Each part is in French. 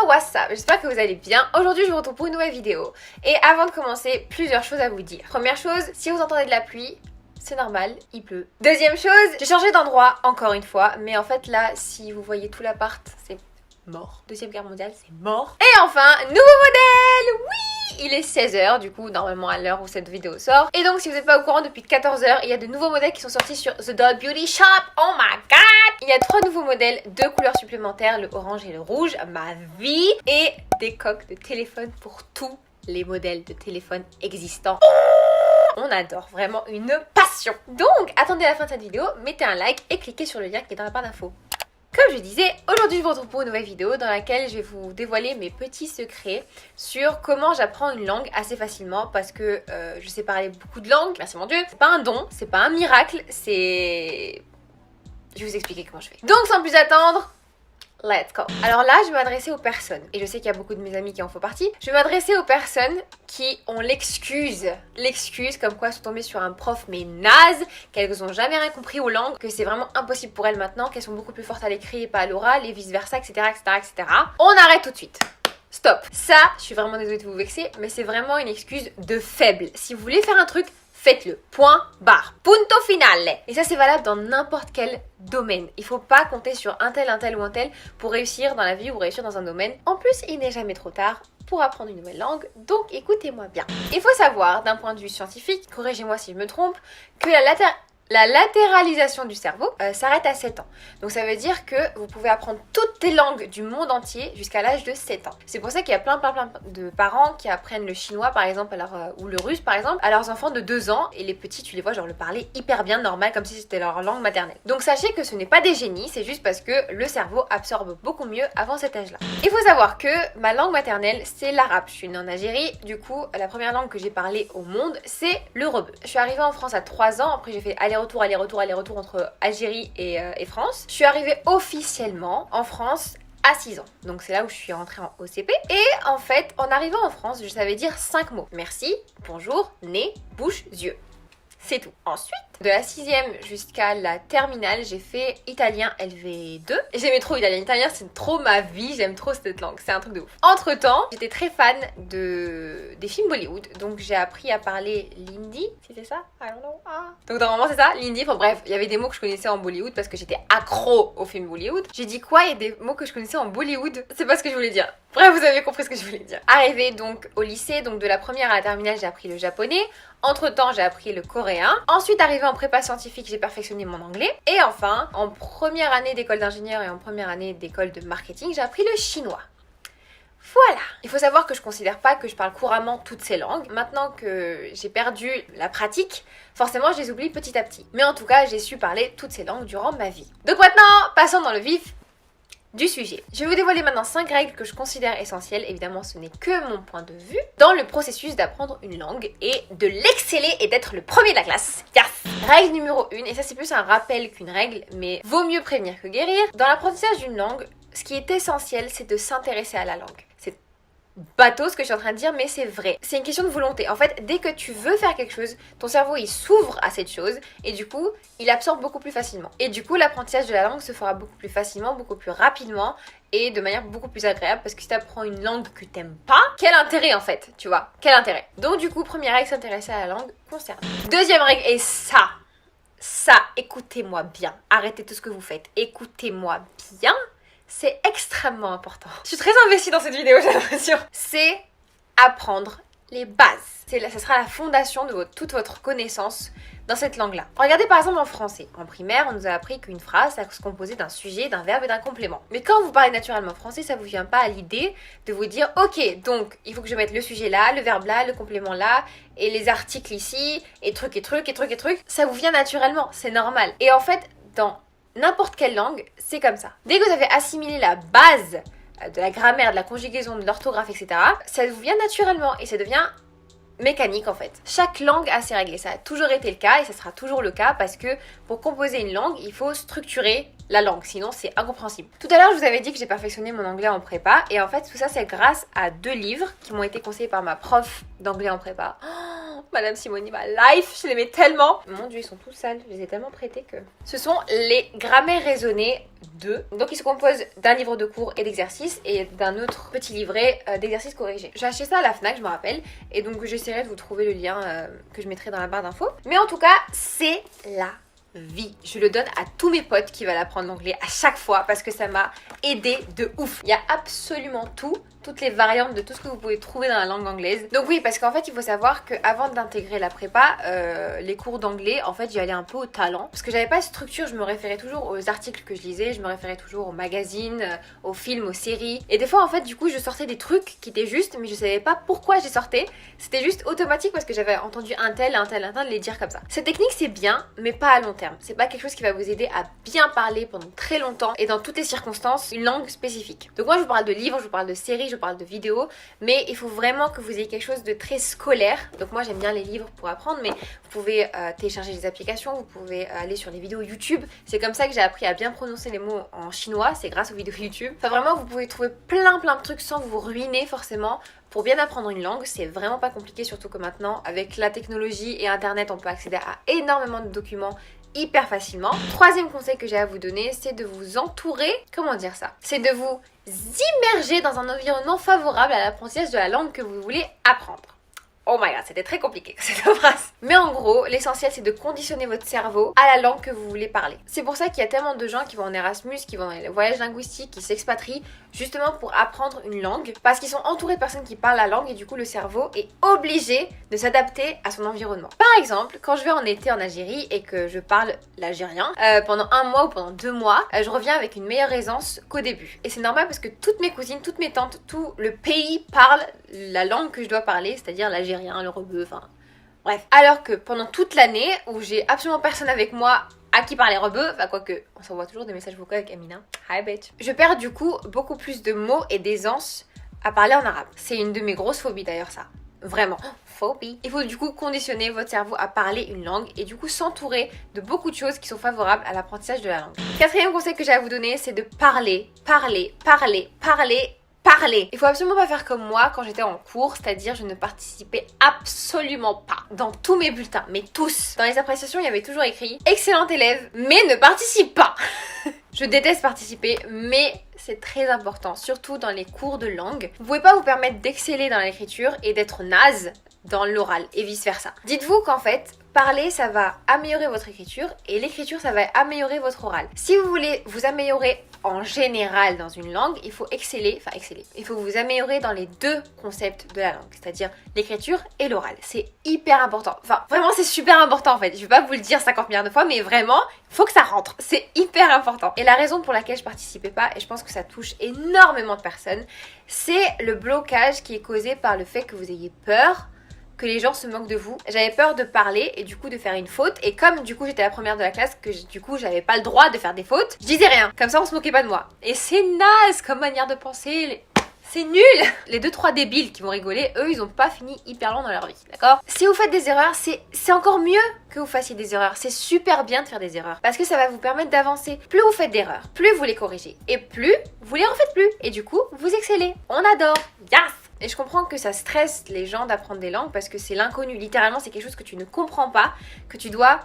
what's up? J'espère que vous allez bien. Aujourd'hui je vous retrouve pour une nouvelle vidéo. Et avant de commencer, plusieurs choses à vous dire. Première chose, si vous entendez de la pluie, c'est normal, il pleut. Deuxième chose, j'ai changé d'endroit encore une fois. Mais en fait là, si vous voyez tout l'appart, c'est mort. Deuxième guerre mondiale, c'est mort. Et enfin, nouveau modèle. Oui, il est 16h du coup, normalement à l'heure où cette vidéo sort. Et donc si vous n'êtes pas au courant, depuis 14h, il y a de nouveaux modèles qui sont sortis sur The Doll Beauty Shop. Oh my god. Il y a 3 nouveaux modèles, 2 couleurs supplémentaires, le orange et le rouge, ma vie. Et des coques de téléphone pour tous les modèles de téléphone existants. On adore, vraiment une passion. Donc attendez la fin de cette vidéo, mettez un like et cliquez sur le lien qui est dans la barre d'infos. Comme je disais, aujourd'hui je vous retrouve pour une nouvelle vidéo dans laquelle je vais vous dévoiler mes petits secrets sur comment j'apprends une langue assez facilement parce que je sais parler beaucoup de langues, merci mon Dieu. C'est pas un don, c'est pas un miracle, c'est... Je vais vous expliquer comment je fais. Donc sans plus attendre, let's go. Alors là, je vais m'adresser aux personnes, et je sais qu'il y a beaucoup de mes amis qui en font partie, je vais m'adresser aux personnes qui ont l'excuse comme quoi elles sont tombées sur un prof mais naze, qu'elles n'ont jamais rien compris aux langues, que c'est vraiment impossible pour elles maintenant, qu'elles sont beaucoup plus fortes à l'écrit et pas à l'oral, et vice versa, etc., etc., etc. On arrête tout de suite. Stop. Ça, je suis vraiment désolée de vous vexer, mais c'est vraiment une excuse de faible. Si vous voulez faire un truc, faites-le. Point barre. Punto finale. Et ça, c'est valable dans n'importe quel domaine. Il faut pas compter sur un tel ou un tel pour réussir dans la vie ou réussir dans un domaine. En plus, il n'est jamais trop tard pour apprendre une nouvelle langue, donc écoutez-moi bien. Il faut savoir, d'un point de vue scientifique, corrigez-moi si je me trompe, que la latéralisation du cerveau s'arrête à 7 ans. Donc ça veut dire que vous pouvez apprendre toutes les langues du monde entier jusqu'à l'âge de 7 ans. C'est pour ça qu'il y a plein de parents qui apprennent le chinois par exemple ou le russe par exemple à leurs enfants de 2 ans, et les petits tu les vois genre le parler hyper bien normal comme si c'était leur langue maternelle. Donc sachez que ce n'est pas des génies, c'est juste parce que le cerveau absorbe beaucoup mieux avant cet âge-là. Il faut savoir que ma langue maternelle c'est l'arabe. Je suis née en Algérie, du coup la première langue que j'ai parlée au monde c'est le rebeu. Je suis arrivée en France à 3 ans, après j'ai fait aller-retour entre Algérie et France. Je suis arrivée officiellement en France à 6 ans. Donc c'est là où je suis rentrée en OCP. Et en fait, en arrivant en France, je savais dire 5 mots. Merci, bonjour, nez, bouche, yeux. C'est tout. Ensuite, de la 6e jusqu'à la terminale, j'ai fait italien LV2. J'aimais trop italien. Italien, c'est trop ma vie. J'aime trop cette langue. C'est un truc de ouf. Entre temps, j'étais très fan des films Bollywood. Donc j'ai appris à parler l'hindi. C'était ça? I don't know. Donc normalement, c'est ça, l'hindi. Enfin bref, il y avait des mots que je connaissais en Bollywood parce que j'étais accro aux films Bollywood. J'ai dit quoi? Il y a des mots que je connaissais en Bollywood. C'est pas ce que je voulais dire. Bref, vous avez compris ce que je voulais dire. Arrivée donc au lycée, donc de la première à la terminale, j'ai appris le japonais. Entre temps, j'ai appris le coréen. Ensuite, arrivé en prépa scientifique, j'ai perfectionné mon anglais. Et enfin, en première année d'école d'ingénieur et en première année d'école de marketing, j'ai appris le chinois. Voilà. Il faut savoir que je considère pas que je parle couramment toutes ces langues. Maintenant que j'ai perdu la pratique, forcément je les oublie petit à petit. Mais en tout cas, j'ai su parler toutes ces langues durant ma vie. Donc maintenant, passons dans le vif du sujet. Je vais vous dévoiler maintenant 5 règles que je considère essentielles, évidemment ce n'est que mon point de vue, dans le processus d'apprendre une langue et de l'exceller et d'être le premier de la classe. Yes! Règle numéro 1, et ça c'est plus un rappel qu'une règle, mais vaut mieux prévenir que guérir. Dans l'apprentissage d'une langue, ce qui est essentiel, c'est de s'intéresser à la langue. C'est bateau ce que je suis en train de dire, mais c'est vrai. C'est une question de volonté. En fait, dès que tu veux faire quelque chose, ton cerveau il s'ouvre à cette chose et du coup, il absorbe beaucoup plus facilement. Et du coup, l'apprentissage de la langue se fera beaucoup plus facilement, beaucoup plus rapidement et de manière beaucoup plus agréable parce que si tu apprends une langue que t'aimes pas, quel intérêt en fait, tu vois? Quel intérêt? Donc du coup, première règle, s'intéresser à la langue concernée. Deuxième règle, et ça, écoutez-moi bien. Arrêtez tout ce que vous faites. Écoutez-moi bien. C'est extrêmement important. Je suis très investie dans cette vidéo, j'ai l'impression. C'est apprendre les bases. Ça sera la fondation de toute votre connaissance dans cette langue-là. Regardez par exemple en français. En primaire, on nous a appris qu'une phrase, ça se composait d'un sujet, d'un verbe et d'un complément. Mais quand vous parlez naturellement français, ça vous vient pas à l'idée de vous dire ok, donc il faut que je mette le sujet là, le verbe là, le complément là, et les articles ici, et truc. Ça vous vient naturellement, c'est normal. Et en fait, dans n'importe quelle langue, c'est comme ça. Dès que vous avez assimilé la base de la grammaire, de la conjugaison, de l'orthographe, etc., ça vous vient naturellement et ça devient mécanique en fait. Chaque langue a ses règles et ça a toujours été le cas et ça sera toujours le cas parce que pour composer une langue, il faut structurer la langue, sinon c'est incompréhensible. Tout à l'heure, je vous avais dit que j'ai perfectionné mon anglais en prépa et en fait tout ça c'est grâce à 2 livres qui m'ont été conseillés par ma prof d'anglais en prépa. Madame Simone, ma life, je l'aimais tellement. Mon dieu, ils sont tous sales, je les ai tellement prêtés que... Ce sont les grammaires raisonnées 2. Donc ils se composent d'un livre de cours et d'exercices et d'un autre petit livret d'exercices corrigés. J'ai acheté ça à la FNAC, je me rappelle, et donc j'essaierai de vous trouver le lien que je mettrai dans la barre d'infos. Mais en tout cas, c'est la vie. Je le donne à tous mes potes qui veulent apprendre l'anglais à chaque fois parce que ça m'a aidé de ouf. Il y a absolument tout, toutes les variantes de tout ce que vous pouvez trouver dans la langue anglaise. Donc oui, parce qu'en fait, il faut savoir qu'avant d'intégrer la prépa, les cours d'anglais, en fait, j'y allais un peu au talent. Parce que j'avais pas de structure, je me référais toujours aux articles que je lisais, je me référais toujours aux magazines, aux films, aux séries. Et des fois, en fait, du coup, je sortais des trucs qui étaient justes, mais je savais pas pourquoi je les sortais. C'était juste automatique parce que j'avais entendu un tel les dire comme ça. Cette technique, c'est bien, mais pas à long terme. C'est pas quelque chose qui va vous aider à bien parler pendant très longtemps et dans toutes les circonstances, une langue spécifique. Donc moi, je vous parle de livres, je vous parle de séries, je parle de vidéos, mais il faut vraiment que vous ayez quelque chose de très scolaire. Donc moi j'aime bien les livres pour apprendre, mais vous pouvez télécharger des applications, vous pouvez aller sur les vidéos YouTube. C'est comme ça que j'ai appris à bien prononcer les mots en chinois, c'est grâce aux vidéos YouTube. Enfin vraiment, vous pouvez trouver plein de trucs sans vous ruiner forcément. Pour bien apprendre une langue, c'est vraiment pas compliqué, surtout que maintenant, avec la technologie et internet, on peut accéder à énormément de documents hyper facilement. Troisième conseil que j'ai à vous donner, c'est de vous entourer, comment dire ça? C'est de vous immerger dans un environnement favorable à l'apprentissage de la langue que vous voulez apprendre. Oh my god, c'était très compliqué cette phrase. Mais en gros, l'essentiel c'est de conditionner votre cerveau à la langue que vous voulez parler. C'est pour ça qu'il y a tellement de gens qui vont en Erasmus, qui vont en voyage linguistique, qui s'expatrient justement pour apprendre une langue parce qu'ils sont entourés de personnes qui parlent la langue et du coup le cerveau est obligé de s'adapter à son environnement. Par exemple, quand je vais en été en Algérie et que je parle l'algérien pendant 1 mois ou pendant 2 mois, je reviens avec une meilleure aisance qu'au début. Et c'est normal parce que toutes mes cousines, toutes mes tantes, tout le pays parle la langue que je dois parler, c'est-à-dire l'algérien, le rebeu, enfin bref. Alors que pendant toute l'année où j'ai absolument personne avec moi à qui parler rebeu, enfin quoique, on s'envoie toujours des messages vocaux avec Amina. Hi bitch. Je perds du coup beaucoup plus de mots et d'aisance à parler en arabe. C'est une de mes grosses phobies d'ailleurs ça. Vraiment. Phobie. Il faut du coup conditionner votre cerveau à parler une langue et du coup s'entourer de beaucoup de choses qui sont favorables à l'apprentissage de la langue. Quatrième conseil que j'ai à vous donner, c'est de parler. Il faut absolument pas faire comme moi quand j'étais en cours, c'est-à-dire je ne participais absolument pas dans tous mes bulletins, mais tous. Dans les appréciations, il y avait toujours écrit « Excellent élève, mais ne participe pas !» Je déteste participer, mais c'est très important, surtout dans les cours de langue. Vous pouvez pas vous permettre d'exceller dans l'écriture et d'être naze dans l'oral et vice versa. Dites-vous qu'en fait, parler ça va améliorer votre écriture et l'écriture ça va améliorer votre oral. Si vous voulez vous améliorer en général dans une langue, il faut exceller. Il faut vous améliorer dans les deux concepts de la langue, c'est-à-dire l'écriture et l'oral. C'est hyper important. Enfin, vraiment c'est super important en fait. Je vais pas vous le dire 50 milliards de fois, mais vraiment, il faut que ça rentre. C'est hyper important. Et la raison pour laquelle je participais pas, et je pense que ça touche énormément de personnes, c'est le blocage qui est causé par le fait que vous ayez peur que les gens se moquent de vous. J'avais peur de parler et du coup de faire une faute, et comme du coup j'étais la première de la classe, que du coup j'avais pas le droit de faire des fautes, je disais rien, comme ça on se moquait pas de moi. Et c'est naze comme manière de penser, c'est nul. Les 2-3 débiles qui vont rigoler, eux ils ont pas fini hyper long dans leur vie, d'accord? Si vous faites des erreurs, c'est encore mieux que vous fassiez des erreurs. C'est super bien de faire des erreurs parce que ça va vous permettre d'avancer. Plus vous faites d'erreurs, plus vous les corrigez et plus vous les refaites plus, et du coup vous excellez. On adore. Yes. Et je comprends que ça stresse les gens d'apprendre des langues parce que c'est l'inconnu. Littéralement, c'est quelque chose que tu ne comprends pas, que tu dois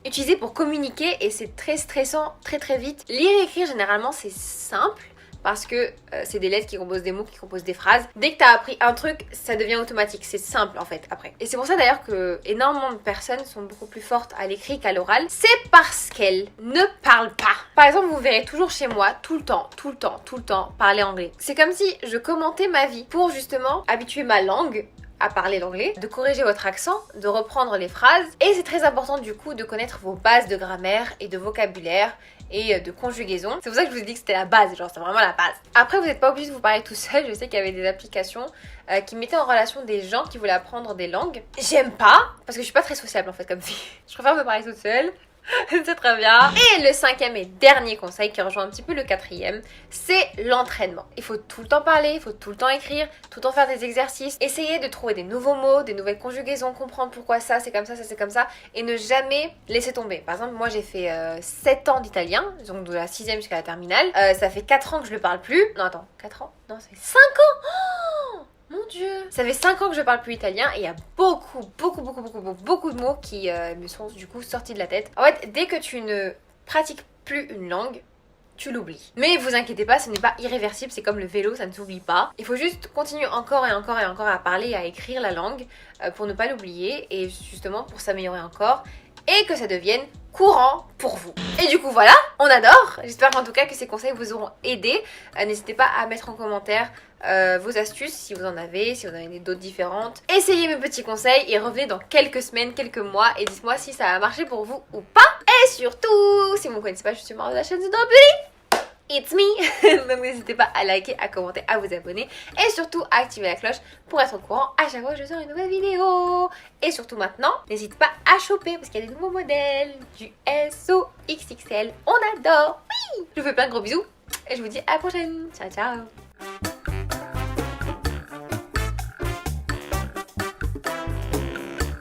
utiliser pour communiquer, et c'est très stressant très vite. Lire et écrire, généralement, c'est simple parce que c'est des lettres qui composent des mots, qui composent des phrases. Dès que tu as appris un truc, ça devient automatique. C'est simple en fait après. Et c'est pour ça d'ailleurs que énormément de personnes sont beaucoup plus fortes à l'écrit qu'à l'oral. C'est parce qu'elles ne parlent pas. Par exemple, vous verrez toujours chez moi tout le temps parler anglais. C'est comme si je commentais ma vie pour justement habituer ma langue à parler l'anglais, de corriger votre accent, de reprendre les phrases. Et c'est très important du coup de connaître vos bases de grammaire et de vocabulaire et de conjugaison. C'est pour ça que je vous ai dit que c'était la base, genre c'est vraiment la base. Après, vous n'êtes pas obligé de vous parler tout seul. Je sais qu'il y avait des applications qui mettaient en relation des gens qui voulaient apprendre des langues. J'aime pas, parce que je suis pas très sociable en fait comme fille. Je préfère me parler toute seule. C'est très bien. Et le 5e et dernier conseil qui rejoint un petit peu le 4e, c'est l'entraînement. Il faut tout le temps parler, il faut tout le temps écrire, tout le temps faire des exercices, essayer de trouver des nouveaux mots, des nouvelles conjugaisons, comprendre pourquoi ça c'est comme ça c'est comme ça, et ne jamais laisser tomber. Par exemple, moi j'ai fait 7 ans d'italien, donc de la 6e jusqu'à la terminale. Ça fait 4 ans que je le parle plus. Non attends, 4 ans? Non, ça fait 5 ans. Oh, Mon dieu. Ça fait 5 ans que je parle plus italien et il y a beaucoup de mots qui me sont du coup sortis de la tête. En fait, dès que tu ne pratiques plus une langue, tu l'oublies. Mais vous inquiétez pas, ce n'est pas irréversible, c'est comme le vélo, ça ne s'oublie pas. Il faut juste continuer encore et encore et encore à parler et à écrire la langue pour ne pas l'oublier et justement pour s'améliorer encore et que ça devienne courant pour vous. Et du coup voilà, on adore. J'espère en tout cas que ces conseils vous auront aidé. N'hésitez pas à mettre en commentaire vos astuces si vous en avez, si vous en avez d'autres différentes. Essayez mes petits conseils et revenez dans quelques semaines, quelques mois et dites-moi si ça a marché pour vous ou pas. Et surtout, si vous ne me connaissez pas, je suis membre de la chaîne Zidane Beauty. It's me. Donc n'hésitez pas à liker, à commenter, à vous abonner et surtout à activer la cloche pour être au courant à chaque fois que je sors une nouvelle vidéo. Et surtout maintenant, n'hésitez pas à choper parce qu'il y a des nouveaux modèles du SO XXL. On adore. Oui. Je vous fais plein de gros bisous et je vous dis à la prochaine. Ciao ciao.